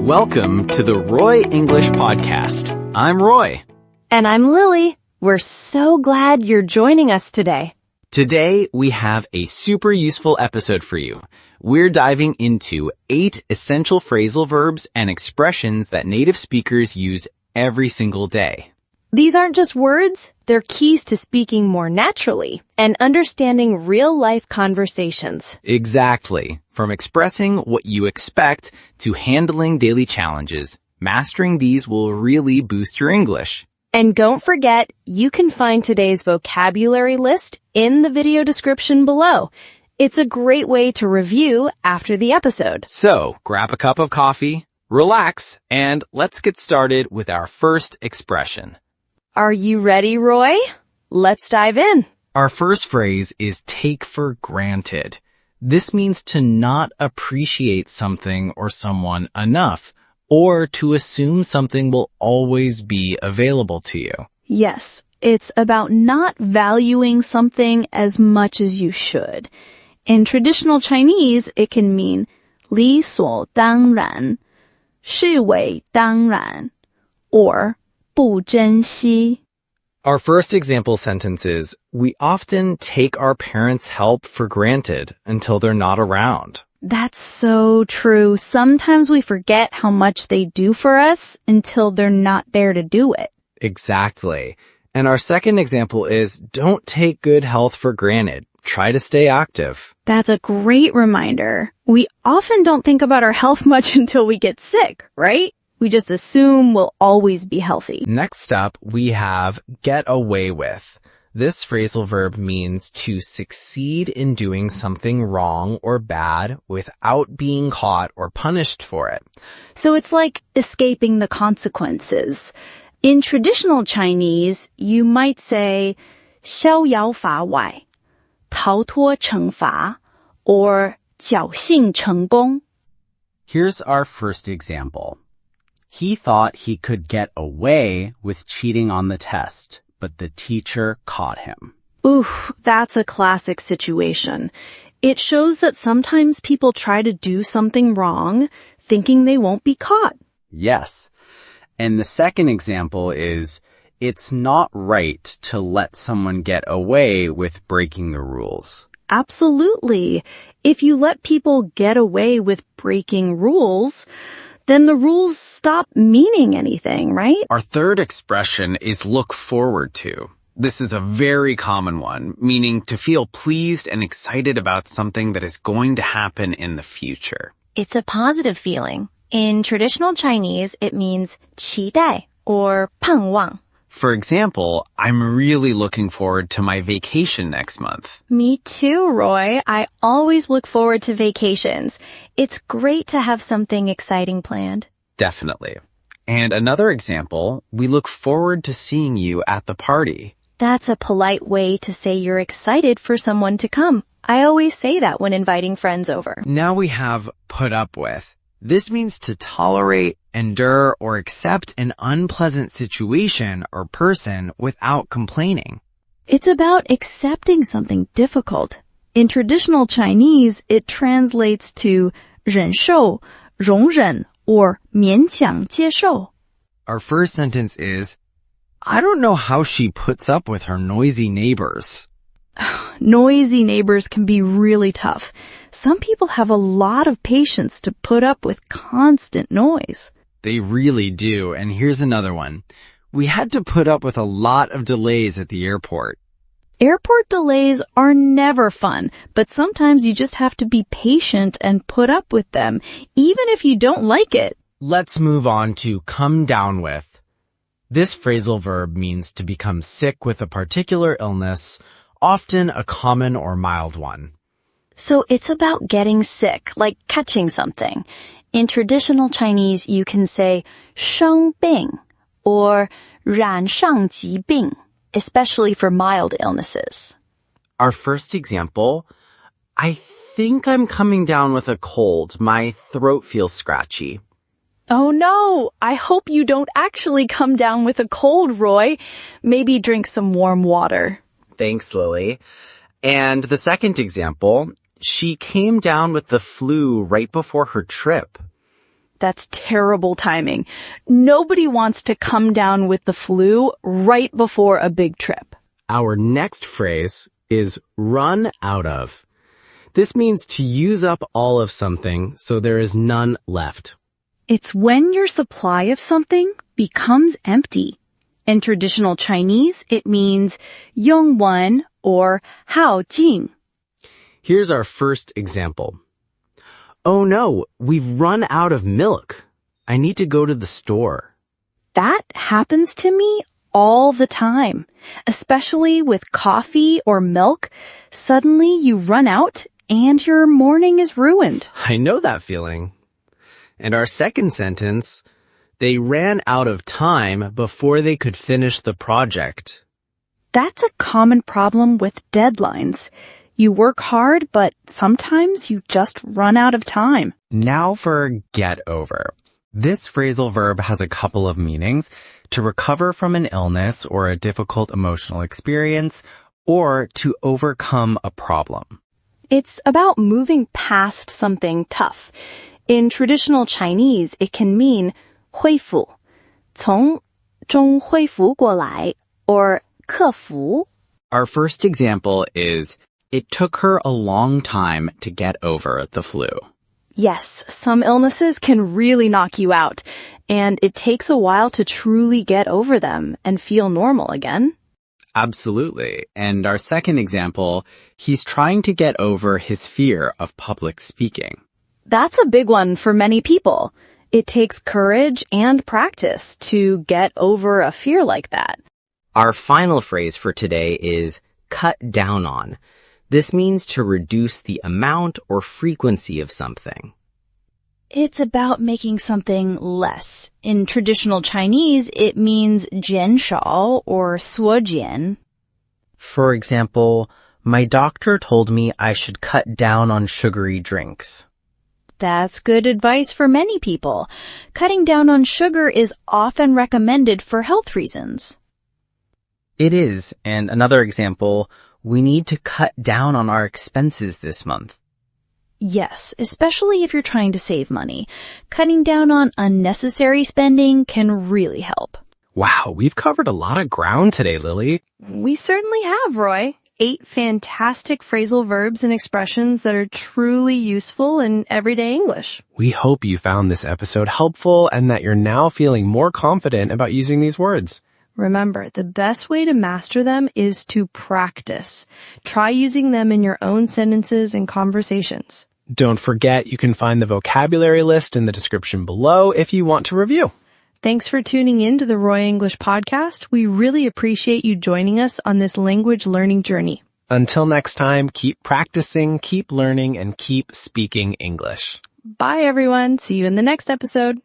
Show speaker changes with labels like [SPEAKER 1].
[SPEAKER 1] Welcome to the Roy English Podcast. I'm Roy.
[SPEAKER 2] And I'm Lily. We're so glad you're joining us today.
[SPEAKER 1] Today, we have a super useful episode for you. We're diving into 8 essential phrasal verbs and expressions that native speakers use every single day.
[SPEAKER 2] These aren't just words, they're keys to speaking more naturally and understanding real-life conversations.
[SPEAKER 1] Exactly. From expressing what you expect to handling daily challenges, mastering these will really boost your English.
[SPEAKER 2] And don't forget, you can find today's vocabulary list in the video description below. It's a great way to review after the episode.
[SPEAKER 1] So, grab a cup of coffee, relax, and let's get started with our first expression.
[SPEAKER 2] Are you ready, Roy? Let's dive in.
[SPEAKER 1] Our first phrase is take for granted. This means to not appreciate something or someone enough, or to assume something will always be available to you.
[SPEAKER 2] Yes, it's about not valuing something as much as you should. In traditional Chinese, it can mean 理所当然, 视为当然, or 不珍惜.
[SPEAKER 1] Our first example sentence is, we often take our parents' help for granted until they're not around.
[SPEAKER 2] That's so true. Sometimes we forget how much they do for us until they're not there to do it.
[SPEAKER 1] Exactly. And our second example is, don't take good health for granted. Try to stay active.
[SPEAKER 2] That's a great reminder. We often don't think about our health much until we get sick, right? We just assume we'll always be healthy.
[SPEAKER 1] Next up, we have get away with. This phrasal verb means to succeed in doing something wrong or bad without being caught or punished for it.
[SPEAKER 2] So it's like escaping the consequences. In traditional Chinese, you might say 逍遥法外, 逃脱惩罚, or 侥幸成功.
[SPEAKER 1] Here's our first example. He thought he could get away with cheating on the test, but the teacher caught him.
[SPEAKER 2] Oof, that's a classic situation. It shows that sometimes people try to do something wrong, thinking they won't be caught.
[SPEAKER 1] Yes. And the second example is, it's not right to let someone get away with breaking the rules.
[SPEAKER 2] Absolutely. If you let people get away with breaking rules, then the rules stop meaning anything, right?
[SPEAKER 1] Our third expression is look forward to. This is a very common one, meaning to feel pleased and excited about something that is going to happen in the future.
[SPEAKER 3] It's a positive feeling. In traditional Chinese, it means 期待 or 盼望.
[SPEAKER 1] For example, I'm really looking forward to my vacation next month.
[SPEAKER 3] Me too, Roy. I always look forward to vacations. It's great to have something exciting planned.
[SPEAKER 1] Definitely. And another example, we look forward to seeing you at the party.
[SPEAKER 3] That's a polite way to say you're excited for someone to come. I always say that when inviting friends over.
[SPEAKER 1] Now we have put up with. This means to tolerate, endure, or accept an unpleasant situation or person without complaining.
[SPEAKER 2] It's about accepting something difficult. In traditional Chinese, it translates to 忍受, 容忍, or 勉强接受.
[SPEAKER 1] Our first sentence is, I don't know how she puts up with her noisy neighbors.
[SPEAKER 2] Noisy neighbors can be really tough. Some people have a lot of patience to put up with constant noise.
[SPEAKER 1] They really do. And here's another one. We had to put up with a lot of delays at the airport.
[SPEAKER 2] Airport delays are never fun, but sometimes you just have to be patient and put up with them, even if you don't like it.
[SPEAKER 1] Let's move on to come down with. This phrasal verb means to become sick with a particular illness, often a common or mild one.
[SPEAKER 3] So it's about getting sick, like catching something. In traditional Chinese, you can say 生病 or 染上疾病, especially for mild illnesses.
[SPEAKER 1] Our first example, I think I'm coming down with a cold. My throat feels scratchy.
[SPEAKER 2] Oh no, I hope you don't actually come down with a cold, Roy. Maybe drink some warm water.
[SPEAKER 1] Thanks, Lily. And the second example, she came down with the flu right before her trip.
[SPEAKER 2] That's terrible timing. Nobody wants to come down with the flu right before a big trip.
[SPEAKER 1] Our next phrase is run out of. This means to use up all of something so there is none left.
[SPEAKER 2] It's when your supply of something becomes empty. In traditional Chinese, it means 用完 or 耗尽.
[SPEAKER 1] Here's our first example. Oh no, we've run out of milk. I need to go to the store.
[SPEAKER 2] That happens to me all the time, especially with coffee or milk. Suddenly you run out and your morning is ruined.
[SPEAKER 1] I know that feeling. And our second sentence, they ran out of time before they could finish the project.
[SPEAKER 2] That's a common problem with deadlines. You work hard, but sometimes you just run out of time.
[SPEAKER 4] Now for get over. This phrasal verb has a couple of meanings: to recover from an illness or a difficult emotional experience, or to overcome a problem.
[SPEAKER 2] It's about moving past something tough. In traditional Chinese, it can mean 恢复, 从中恢复过来, or 克服.
[SPEAKER 4] Our first example is, it took her a long time to get over the flu.
[SPEAKER 2] Yes, some illnesses can really knock you out, and it takes a while to truly get over them and feel normal again.
[SPEAKER 4] Absolutely. And our second example, he's trying to get over his fear of public speaking.
[SPEAKER 2] That's a big one for many people. It takes courage and practice to get over a fear like that.
[SPEAKER 1] Our final phrase for today is cut down on. This means to reduce the amount or frequency of something.
[SPEAKER 2] It's about making something less. In traditional Chinese, it means 减少 or 缩减.
[SPEAKER 1] For example, my doctor told me I should cut down on sugary drinks.
[SPEAKER 2] That's good advice for many people. Cutting down on sugar is often recommended for health reasons.
[SPEAKER 1] It is, and another example, we need to cut down on our expenses this month.
[SPEAKER 2] Yes, especially if you're trying to save money. Cutting down on unnecessary spending can really help.
[SPEAKER 4] Wow, we've covered a lot of ground today, Lily.
[SPEAKER 2] We certainly have, Roy. 8 fantastic phrasal verbs and expressions that are truly useful in everyday English.
[SPEAKER 4] We hope you found this episode helpful and that you're now feeling more confident about using these words.
[SPEAKER 2] Remember, the best way to master them is to practice. Try using them in your own sentences and conversations.
[SPEAKER 4] Don't forget you can find the vocabulary list in the description below if you want to review.
[SPEAKER 2] Thanks for tuning in to the Roy English podcast. We really appreciate you joining us on this language learning journey.
[SPEAKER 4] Until next time, keep practicing, keep learning, and keep speaking English.
[SPEAKER 2] Bye, everyone. See you in the next episode.